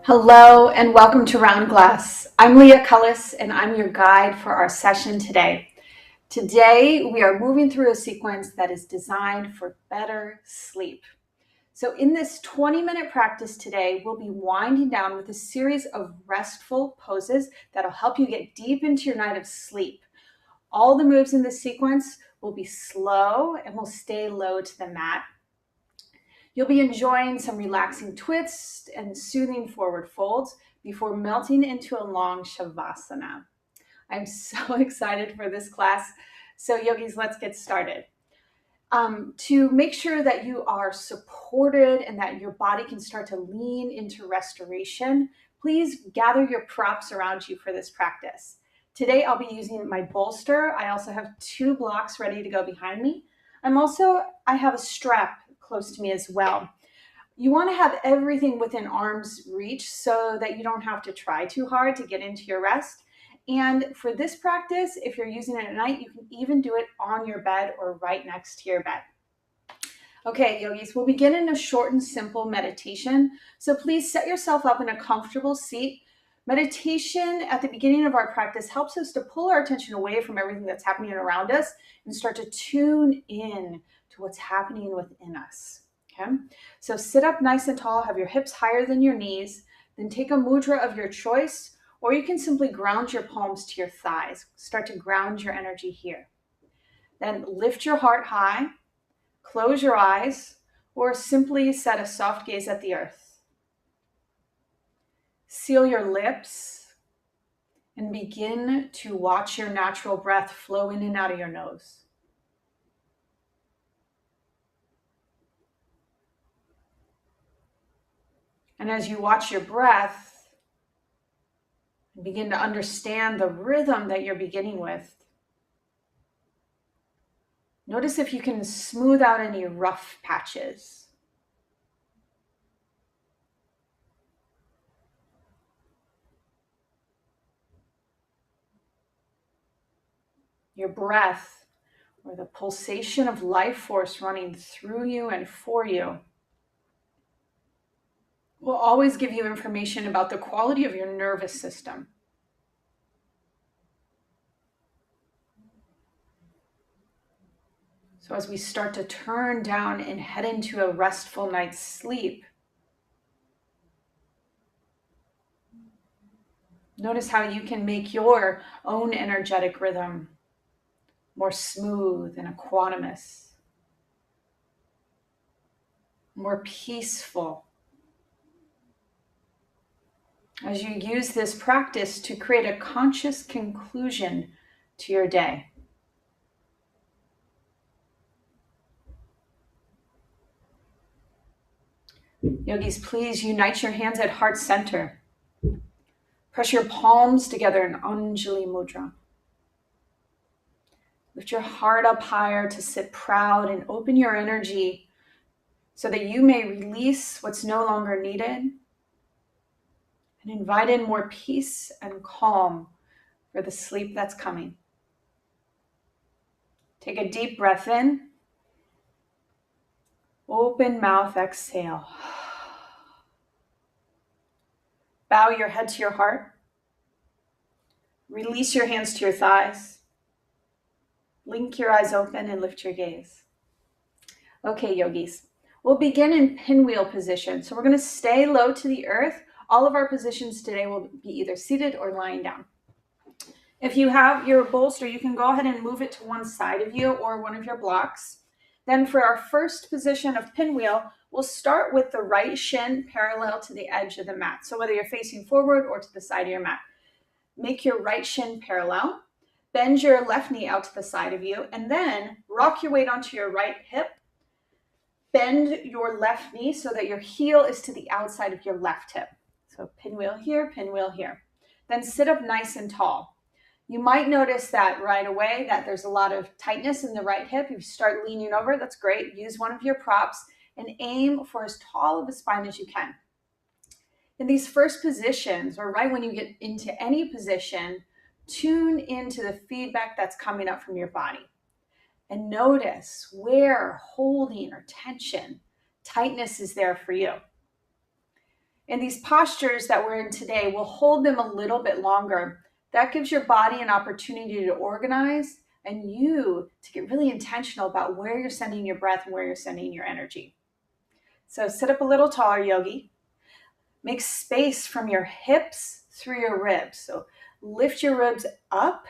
Hello and welcome to Round Glass. I'm Leah Cullis and I'm your guide for our session today. Today we are moving through a sequence that is designed for better sleep. So in this 20-minute practice today, we'll be winding down with a series of restful poses that'll help you get deep into your night of sleep. All the moves in this sequence will be slow and will stay low to the mat. You'll be enjoying some relaxing twists and soothing forward folds before melting into a long Savasana. I'm so excited for this class. So yogis, let's get started. To make sure that you are supported and that your body can start to lean into restoration, please gather your props around you for this practice. Today, I'll be using my bolster. I also have 2 blocks ready to go behind me. I have a strap close to me as well. You want to have everything within arm's reach so that you don't have to try too hard to get into your rest. And for this practice, if you're using it at night, you can even do it on your bed or right next to your bed. Okay, yogis, we'll begin in a short and simple meditation. So please set yourself up in a comfortable seat. Meditation at the beginning of our practice helps us to pull our attention away from everything that's happening around us and start to tune in to what's happening within us. Okay, so sit up nice and tall, have your hips higher than your knees, then take a mudra of your choice, or you can simply ground your palms to your thighs. Start to ground your energy here. Then lift your heart high, close your eyes, or simply set a soft gaze at the earth. Seal your lips and begin to watch your natural breath flow in and out of your nose. And as you watch your breath, begin to understand the rhythm that you're beginning with. Notice if you can smooth out any rough patches. Your breath, or the pulsation of life force running through you and for you, will always give you information about the quality of your nervous system. So as we start to turn down and head into a restful night's sleep, notice how you can make your own energetic rhythm more smooth and equanimous, more peaceful, as you use this practice to create a conscious conclusion to your day. Yogis, please unite your hands at heart center. Press your palms together in Anjali Mudra. Lift your heart up higher to sit proud and open your energy so that you may release what's no longer needed and invite in more peace and calm for the sleep that's coming. Take a deep breath in. Open mouth, exhale. Bow your head to your heart. Release your hands to your thighs. Blink your eyes open and lift your gaze. Okay, yogis, we'll begin in pinwheel position. So we're going to stay low to the earth. All of our positions today will be either seated or lying down. If you have your bolster, you can go ahead and move it to one side of you or one of your blocks. Then for our first position of pinwheel, we'll start with the right shin parallel to the edge of the mat. So whether you're facing forward or to the side of your mat, make your right shin parallel, bend your left knee out to the side of you, and then rock your weight onto your right hip. Bend your left knee so that your heel is to the outside of your left hip. So pinwheel here, pinwheel here. Then sit up nice and tall. You might notice that right away that there's a lot of tightness in the right hip. If you start leaning over, that's great. Use one of your props and aim for as tall of a spine as you can. In these first positions, or right when you get into any position, tune into the feedback that's coming up from your body. And notice where holding or tension, tightness is there for you. And these postures that we're in today, we'll hold them a little bit longer. That gives your body an opportunity to organize and you to get really intentional about where you're sending your breath and where you're sending your energy. So sit up a little taller, yogi. Make space from your hips through your ribs. So lift your ribs up,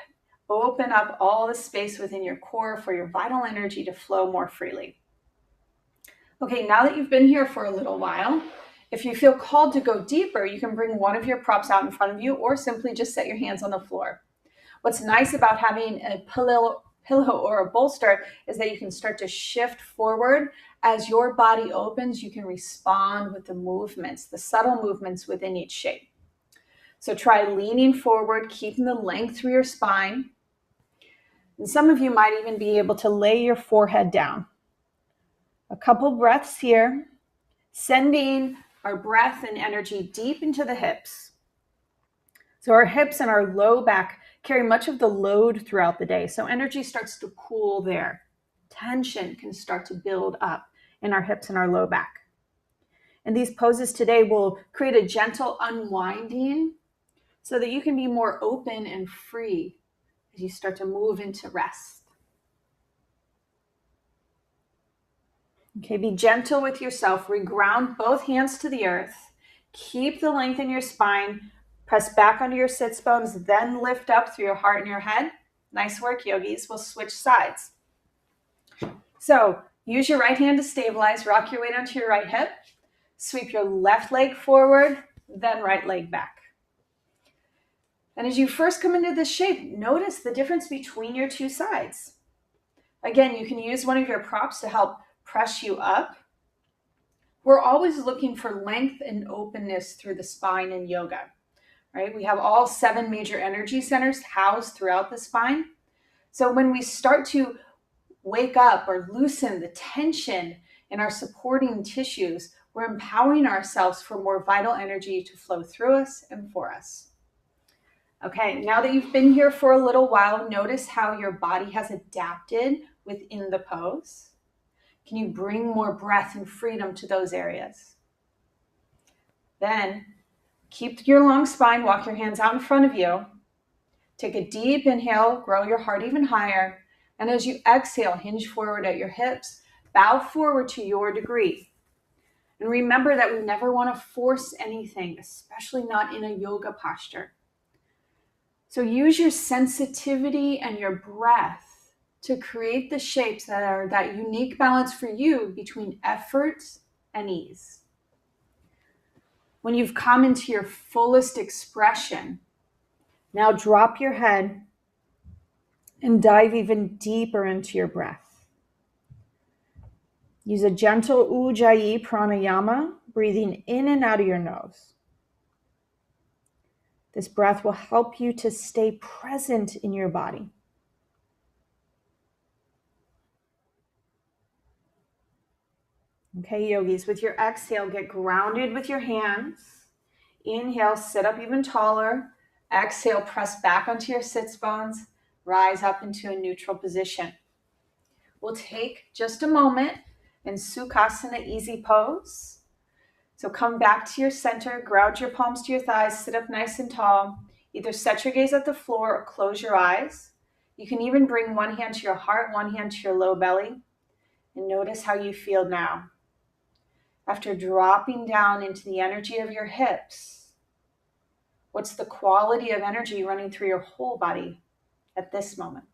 open up all the space within your core for your vital energy to flow more freely. Okay, now that you've been here for a little while, if you feel called to go deeper, you can bring one of your props out in front of you or simply just set your hands on the floor. What's nice about having a pillow or a bolster is that you can start to shift forward. As your body opens, you can respond with the movements, the subtle movements within each shape. So try leaning forward, keeping the length through your spine. And some of you might even be able to lay your forehead down. A couple breaths here, sending our breath and energy deep into the hips. So our hips and our low back carry much of the load throughout the day. So energy starts to cool there. Tension can start to build up in our hips and our low back. And these poses today will create a gentle unwinding so that you can be more open and free as you start to move into rest. Okay, be gentle with yourself. Reground both hands to the earth. Keep the length in your spine. Press back onto your sits bones, then lift up through your heart and your head. Nice work, yogis. We'll switch sides. So use your right hand to stabilize. Rock your weight onto your right hip. Sweep your left leg forward, then right leg back. And as you first come into this shape, notice the difference between your two sides. Again, you can use one of your props to help press you up. We're always looking for length and openness through the spine in yoga, right? We have all 7 major energy centers housed throughout the spine. So when we start to wake up or loosen the tension in our supporting tissues, we're empowering ourselves for more vital energy to flow through us and for us. Okay, now that you've been here for a little while, notice how your body has adapted within the pose. Can you bring more breath and freedom to those areas? Then keep your long spine, walk your hands out in front of you. Take a deep inhale, grow your heart even higher. And as you exhale, hinge forward at your hips, bow forward to your degree. And remember that we never want to force anything, especially not in a yoga posture. So use your sensitivity and your breath to create the shapes that are that unique balance for you between effort and ease. When you've come into your fullest expression, now drop your head and dive even deeper into your breath. Use a gentle Ujjayi pranayama, breathing in and out of your nose. This breath will help you to stay present in your body. Okay, yogis, with your exhale, get grounded with your hands. Inhale, sit up even taller. Exhale, press back onto your sits bones. Rise up into a neutral position. We'll take just a moment in Sukhasana easy pose. So come back to your center, ground your palms to your thighs, sit up nice and tall. Either set your gaze at the floor or close your eyes. You can even bring one hand to your heart, one hand to your low belly, and notice how you feel now. After dropping down into the energy of your hips, what's the quality of energy running through your whole body at this moment?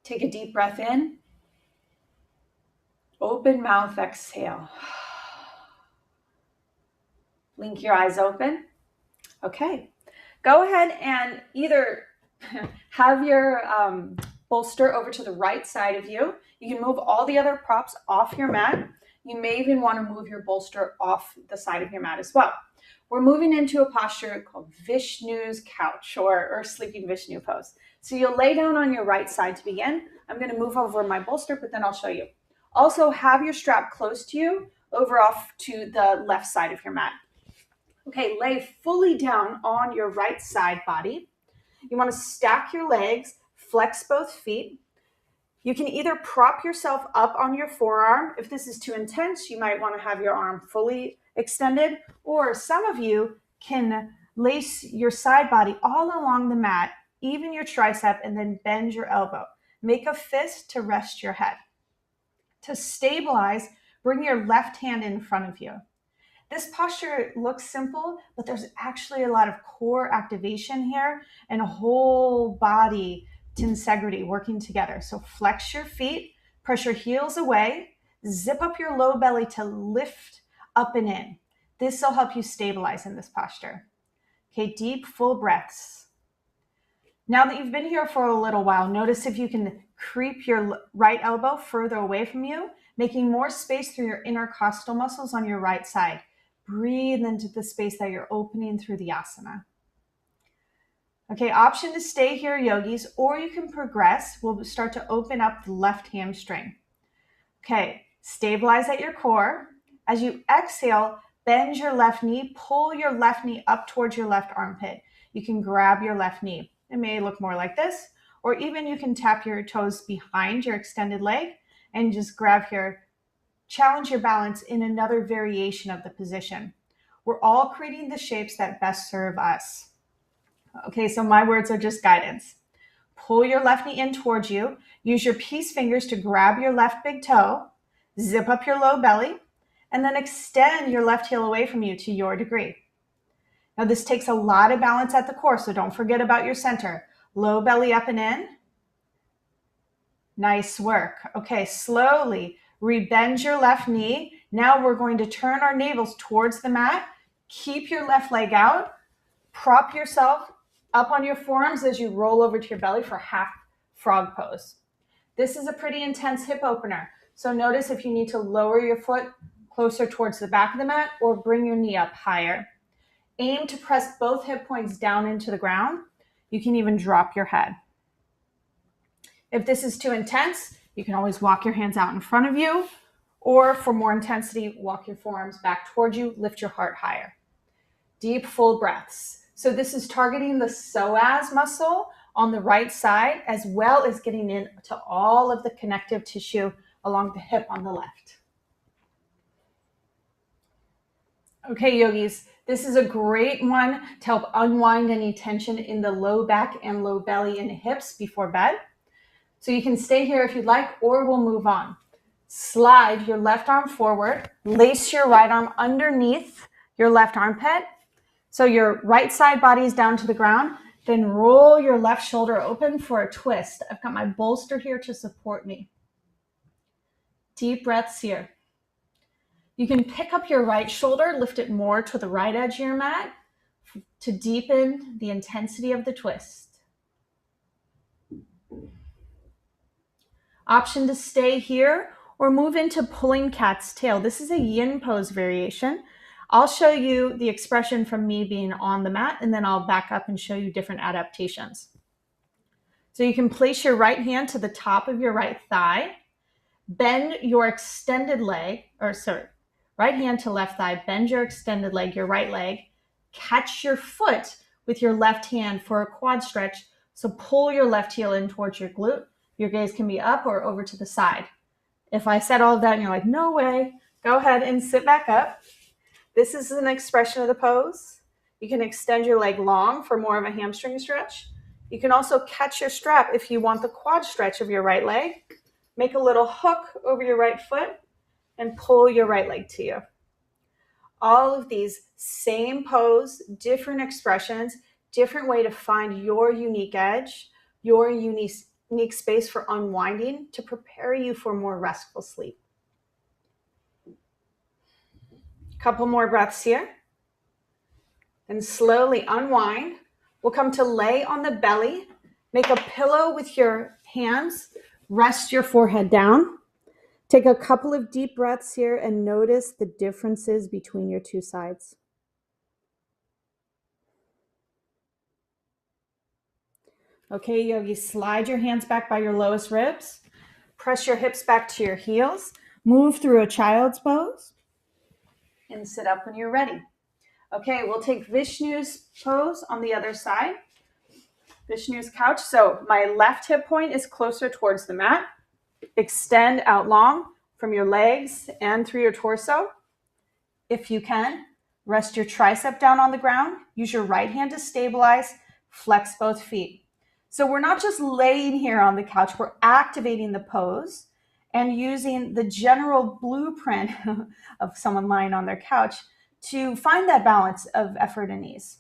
Take a deep breath in. Open mouth, exhale. Blink your eyes open. Okay, go ahead and either have your bolster over to the right side of you. You can move all the other props off your mat. You may even want to move your bolster off the side of your mat as well. We're moving into a posture called Vishnu's couch or sleeping Vishnu pose. So you'll lay down on your right side to begin. I'm going to move over my bolster, but then I'll show you. Also have your strap close to you, over off to the left side of your mat. Okay, lay fully down on your right side body. You want to stack your legs, flex both feet. You can either prop yourself up on your forearm. If this is too intense, you might want to have your arm fully extended, or some of you can lace your side body all along the mat, even your tricep, and then bend your elbow. Make a fist to rest your head. To stabilize, bring your left hand in front of you. This posture looks simple, but there's actually a lot of core activation here and a whole body tensegrity working together. So flex your feet, press your heels away, zip up your low belly to lift up and in. This will help you stabilize in this posture. Okay, deep, full breaths. Now that you've been here for a little while, notice if you can creep your right elbow further away from you, making more space through your intercostal muscles on your right side. Breathe into the space that you're opening through the asana. Okay, option to stay here, yogis, or you can progress. We'll start to open up the left hamstring. Okay, stabilize at your core. As you exhale, bend your left knee, pull your left knee up towards your left armpit. You can grab your left knee. It may look more like this, or even you can tap your toes behind your extended leg and just grab here. Challenge your balance in another variation of the position. We're all creating the shapes that best serve us. Okay, so my words are just guidance. Pull your left knee in towards you. Use your peace fingers to grab your left big toe. Zip up your low belly, and then extend your left heel away from you to your degree. Now this takes a lot of balance at the core, so don't forget about your center. Low belly up and in. Nice work. Okay, slowly rebend your left knee. Now we're going to turn our navels towards the mat. Keep your left leg out. Prop yourself up on your forearms as you roll over to your belly for half frog pose. This is a pretty intense hip opener. So notice if you need to lower your foot closer towards the back of the mat or bring your knee up higher. Aim to press both hip points down into the ground. You can even drop your head. If this is too intense, you can always walk your hands out in front of you, or for more intensity, walk your forearms back towards you, lift your heart higher. Deep, full breaths. So this is targeting the psoas muscle on the right side, as well as getting into all of the connective tissue along the hip on the left. Okay, yogis, this is a great one to help unwind any tension in the low back and low belly and hips before bed. So you can stay here if you'd like, or we'll move on. Slide your left arm forward, lace your right arm underneath your left armpit. So your right side body is down to the ground. Then roll your left shoulder open for a twist. I've got my bolster here to support me. Deep breaths here. You can pick up your right shoulder, lift it more to the right edge of your mat to deepen the intensity of the twist. Option to stay here or move into pulling cat's tail. This is a yin pose variation. I'll show you the expression from me being on the mat, and then I'll back up and show you different adaptations. So you can place your right hand to the top of your right thigh, bend your extended leg, right hand to left thigh, bend your extended leg, your right leg, catch your foot with your left hand for a quad stretch. So pull your left heel in towards your glute. Your gaze can be up or over to the side. If I said all of that and you're like, no way, go ahead and sit back up. This is an expression of the pose. You can extend your leg long for more of a hamstring stretch. You can also catch your strap if you want the quad stretch of your right leg. Make a little hook over your right foot and pull your right leg to you. All of these same pose, different expressions, different way to find your unique edge, your unique space for unwinding to prepare you for more restful sleep. Couple more breaths here. And slowly unwind. We'll come to lay on the belly. Make a pillow with your hands. Rest your forehead down. Take a couple of deep breaths here and notice the differences between your two sides. Okay, yogi, slide your hands back by your lowest ribs. Press your hips back to your heels. Move through a child's pose. And sit up when you're ready. Okay, we'll take Vishnu's pose on the other side. Vishnu's couch. So my left hip point is closer towards the mat. Extend out long from your legs and through your torso. If you can, rest your tricep down on the ground. Use your right hand to stabilize. Flex both feet. So we're not just laying here on the couch, we're activating the pose and using the general blueprint of someone lying on their couch to find that balance of effort and ease.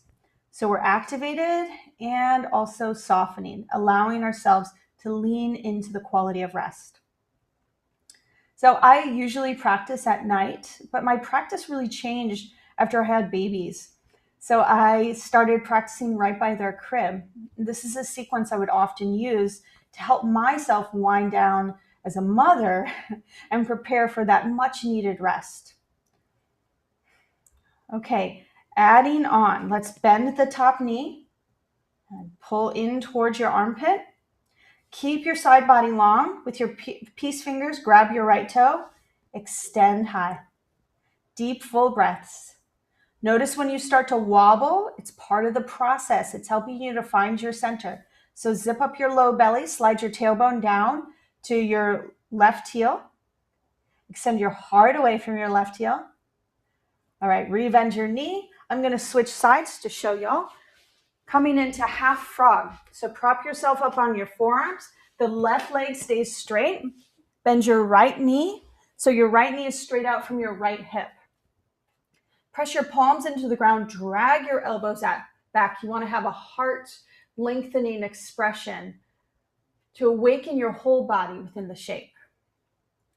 So we're activated and also softening, allowing ourselves to lean into the quality of rest. So I usually practice at night, but my practice really changed after I had babies. So I started practicing right by their crib. This is a sequence I would often use to help myself wind down as a mother and prepare for that much needed rest. Okay, adding on, let's bend the top knee and pull in towards your armpit. Keep your side body long. With your peace fingers, grab your right toe, extend high. Deep, full breaths. Notice when you start to wobble, it's part of the process. It's helping you to find your center. So zip up your low belly, slide your tailbone down to your left heel. Extend your heart away from your left heel. All right, re-bend your knee. I'm going to switch sides to show y'all. Coming into half frog. So prop yourself up on your forearms. The left leg stays straight. Bend your right knee. So your right knee is straight out from your right hip. Press your palms into the ground. Drag your elbows back. You want to have a heart lengthening expression to awaken your whole body within the shape.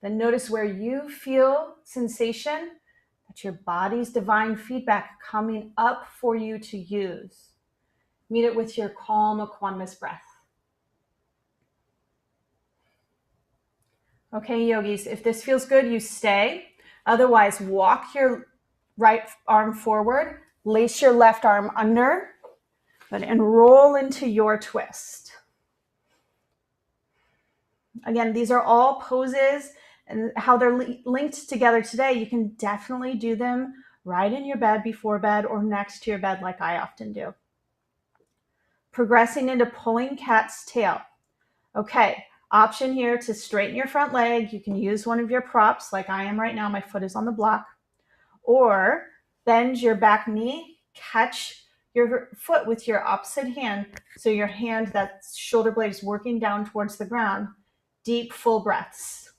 Then notice where you feel sensation. That's your body's divine feedback coming up for you to use. Meet it with your calm, equanimous breath. Okay, yogis, if this feels good, you stay. Otherwise, walk your right arm forward, lace your left arm under, and roll into your twist. Again, these are all poses and how they're linked together today. You can definitely do them right in your bed, before bed, or next to your bed like I often do. Progressing into pulling cat's tail. Okay, option here to straighten your front leg. You can use one of your props like I am right now. My foot is on the block. Or bend your back knee, catch your foot with your opposite hand. So your hand, that shoulder blade is working down towards the ground. Deep, full breaths.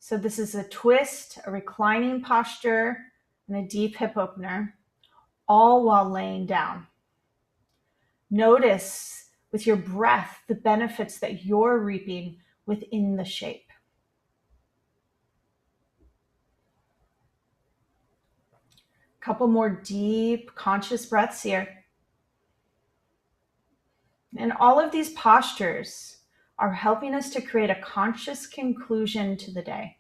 So this is a twist, a reclining posture, and a deep hip opener, all while laying down. Notice with your breath the benefits that you're reaping within the shape. Couple more deep, conscious breaths here. And all of these postures are helping us to create a conscious conclusion to the day.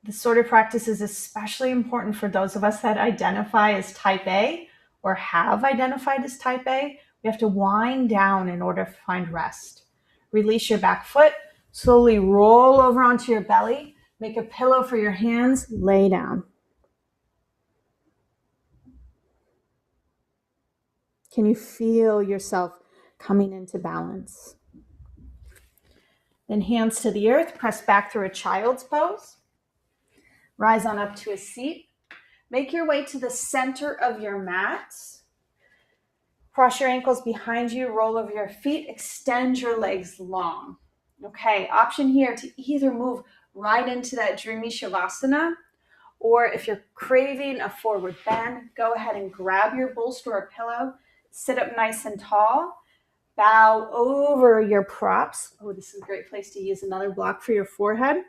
This sort of practice is especially important for those of us that identify as type A or have identified as type A. We have to wind down in order to find rest. Release your back foot, slowly roll over onto your belly, make a pillow for your hands, lay down. Can you feel yourself coming into balance? Then hands to the earth, press back through a child's pose. Rise on up to a seat. Make your way to the center of your mat. Cross your ankles behind you, roll over your feet, extend your legs long. Okay, option here to either move right into that dreamy Savasana, or if you're craving a forward bend, go ahead and grab your bolster or pillow, sit up nice and tall, bow over your props. Oh, this is a great place to use another block for your forehead.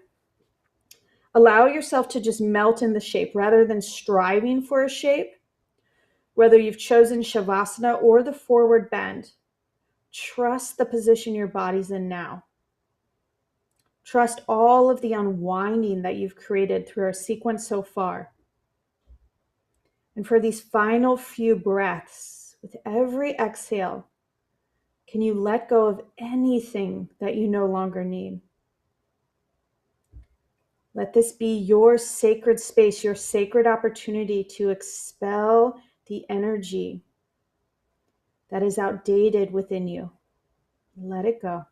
Allow yourself to just melt in the shape rather than striving for a shape. Whether you've chosen Savasana or the forward bend, trust the position your body's in now. Trust all of the unwinding that you've created through our sequence so far. And for these final few breaths, with every exhale, can you let go of anything that you no longer need? Let this be your sacred space, your sacred opportunity to expel the energy that is outdated within you. Let it go.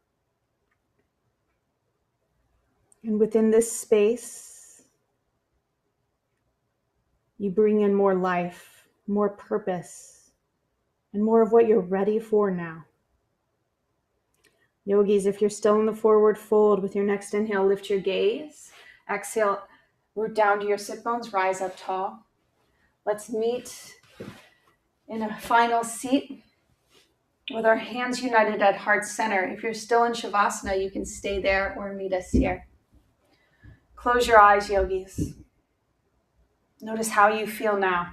And within this space, You bring in more life, more purpose, and more of what you're ready for now. Yogis, if you're still in the forward fold, with your next inhale, lift your gaze. Exhale, root down to your sit bones, rise up tall. Let's meet in a final seat with our hands united at heart center. If you're still in Savasana, you can stay there or meet us here. Close your eyes, yogis. Notice how you feel now.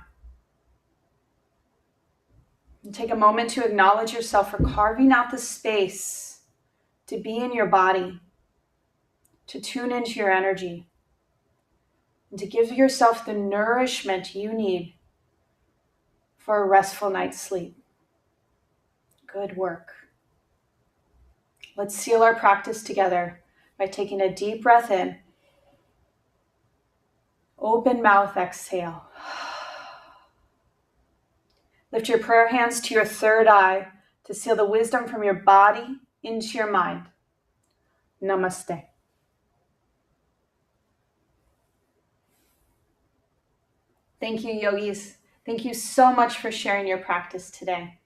And take a moment to acknowledge yourself for carving out the space to be in your body, to tune into your energy, and to give yourself the nourishment you need for a restful night's sleep. Good work. Let's seal our practice together by taking a deep breath in. Open mouth, exhale. Lift your prayer hands to your third eye to seal the wisdom from your body into your mind. Namaste. Thank you, yogis. Thank you so much for sharing your practice today.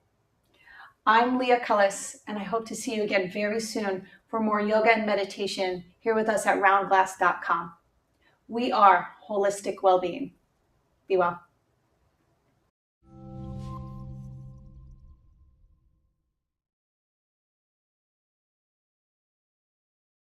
I'm Leah Cullis, and I hope to see you again very soon for more yoga and meditation here with us at roundglass.link. We are holistic well-being. Be well.